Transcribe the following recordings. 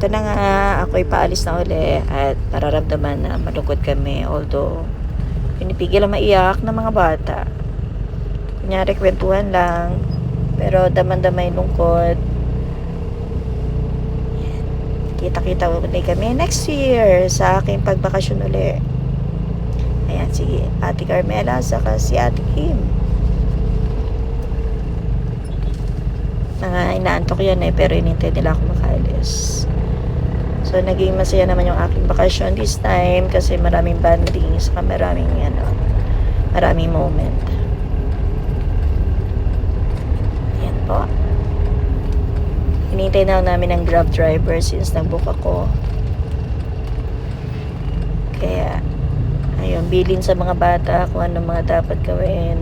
Ito na nga, ako'y paalis na uli at nararamdaman na malungkot kami. Although, pinipigil ang maiyak ng mga bata. Kunyari, kwentuhan lang. Pero daman-damay lungkot. Yan. Kita-kita uli kami next year sa aking pagbakasyon uli. Ayan, si Ate Carmela saka si Ate Kim. Mga inaantok yan eh, pero inintay nila ako makaalis. So, naging masaya naman yung aking bakasyon this time kasi maraming banding, saka maraming moment. Ayan po. Hinintay na namin ng Grab driver since nag-book ako. Kaya, ayun, bilin sa mga bata kung ano mga dapat gawin.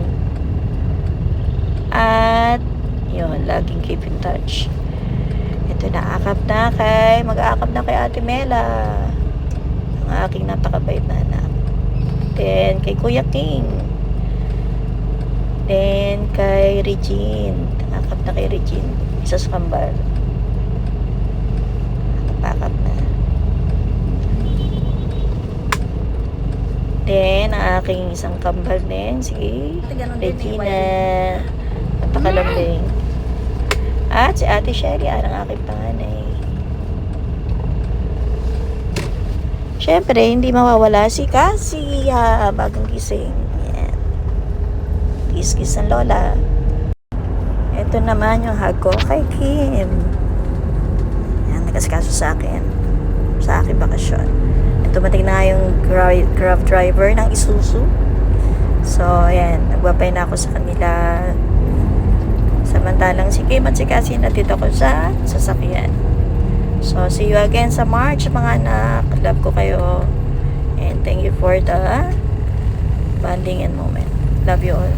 At, yun, laging keep in touch. Ito, mag-aakap na kay Ate Mela. Ang aking napakabait na anak. Then, kay Kuya King. Then, kay Regine. Akap na kay Regine. Isa sa kambal. Akap na. Then, ang aking isang kambal din. Sige. Regina. Napakalambing. At si Ate Shelly, ang aking panganay. Siyempre, hindi mawawala si Cassie. Bagong gising. Yan. Kiss-kiss ng lola. Ito naman yung hug ko kay Kim. Yan, nagkasikaso sa akin. Sa aking bakasyon. Dumating na yung Grab driver ng Isuzu. So, ayan. Nagwapay na ako sa kanila. Samantalang si Kim at si Cassie natito ko sa sasakyan. So, see you again sa March, mga anak. Love ko kayo. And thank you for the bonding and moment. Love you all.